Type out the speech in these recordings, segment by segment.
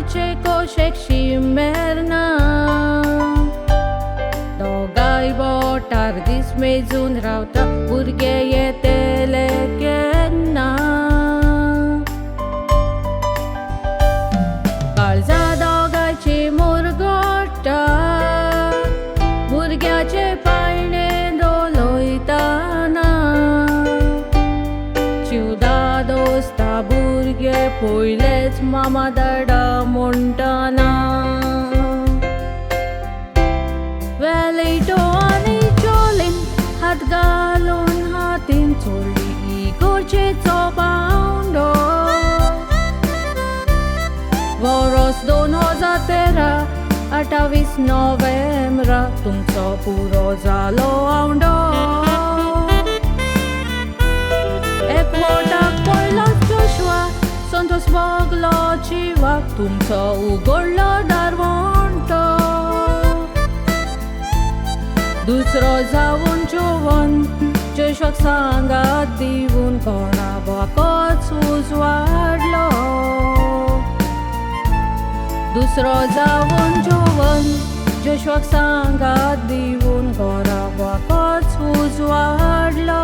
dogacie koszek shimerna. Dogaj botar dis mezun rauta burge yetele kenna. Kalza dogacie murgota burgyaचे पाळणे दोलोयताना. चिवदा दोस्ता भुरगे पयलेच मामा दाडा म्हणटाना. वेलेटो आनी चोलीन हात घालून हातीन चोरली इगोर्चेचो बावंडो. वरोस 2013 28 नोव्हेंबरा तुमचो पुरो जालो आवंडो. एकवटाक पयलो जोशुआ संतोस बोगलो जिवाक तुमचो उगडलो दारवंटो. दुसरो जावन जोवन जोशुआक सांगात दिवून कोणा बोकोच उजवाडलो. दुसरो जावन जोवन जोशुआक सांगात दिवून घरा बोकोच उजवाडलो.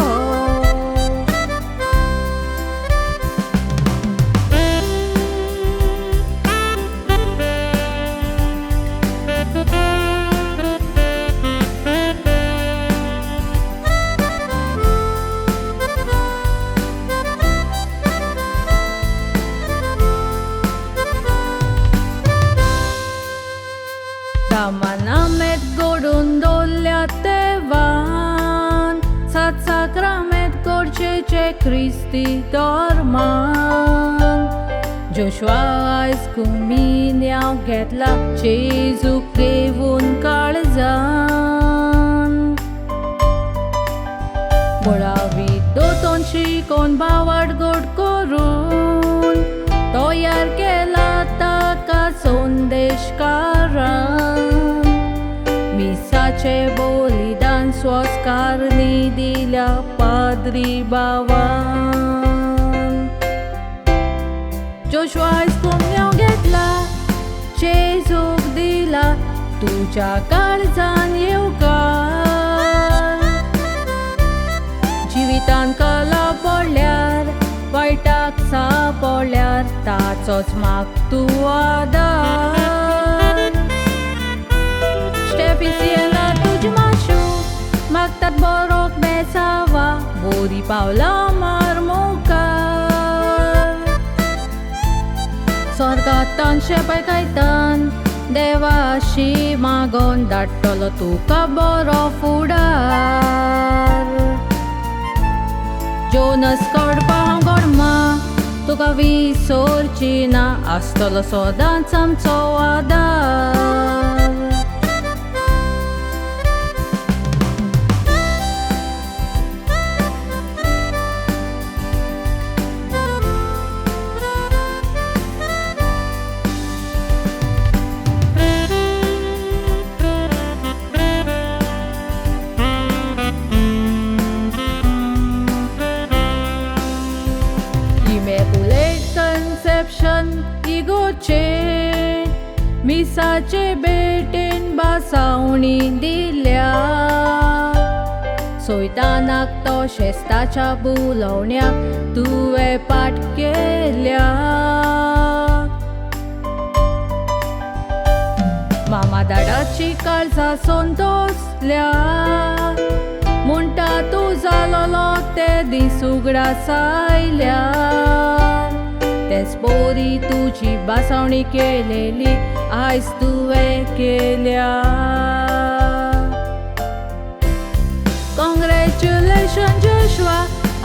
Samanamit godun dolya tevan, sat sakrament gorcece Christi dorman. Joshua आयज कुमिन्याव घेतला जेजूक देवून काळजान. बोळावी दोतोन शिकोन बावाड गोड करून तयार केला ताका संदेशकारान. मिसाचे बलिदान स्वस्कारनी दिल्या पाद्री बावान. जोशुआ आयज कुमिन्याव घेतला जेजूक दिला तुज्या काळजान येवकार. जिवितान कला पडल्यार वायटाक सांपडल्यार ताचोच माग तूं आदार. स्टेफिसियना तुजी माशू मागतात बरोक बेसावा बोरी पावला मार मुखार. स्वर्गांतान शेपय कायतान देवाशी मागोन धाडटलो तुका बरो फुडार. जोनस कडपा हांव घडमा तुका विसरची ना आसतलो सदांच आमचो आदार. Immaculate Conception इगोचे मिसाचे बेटेन बासावणी दिल्या. सोयतानाक तो शेस्ताच्या बुलोवण्याक तुवें पाट केल्या. मामा दाडाची काळजा संतोसल्या म्हणटा तूं जालोलो ते दीस उगडास आयल्यार. तेच पोरी तुजी बासावणी केलेली आयज तुवें केल्या. कॉंग्रॅच्युलेशन जोशुआ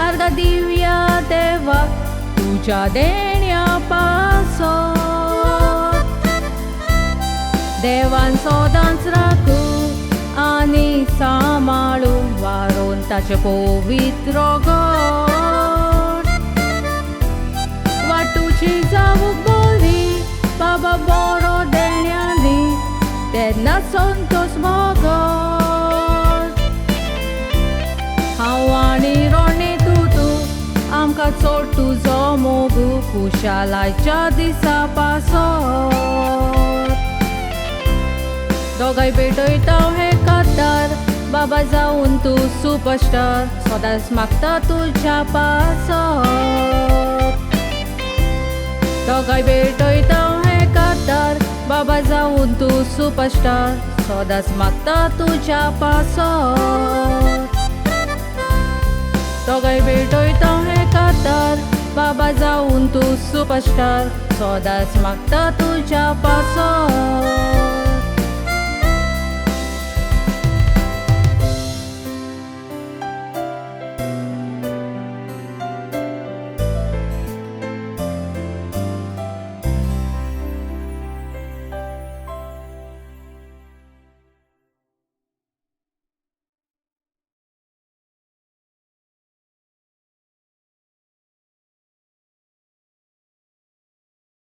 अर्गा दिवया देवाक तुज्या देण्या पासत. देवान सदांच राखूं आनी सांबाळून वारोन ताचे पवित्र घोर. वाटूची जावूंक बरी बाबा बरो देण्यांनी तेन्ना संतोष भोगोत. हांव आनी रोणी तूं आमकां चड तुजो मोगू कुशालाच्या दिसा पासत दोगांय भेटयता हे कद्दार बाबा जाऊन तू सुपरस्टार सदांच मागता तुझ्या पासत दोगांय भेटयता हे कद्दार बाबा जाऊन तू सुपरस्टार सदांच मागता तुझ्या पासत दोगांय भेटयता हे कद्दार बाबा जाऊन तू सुपरस्टार सदांच मागता तुझ्या पासत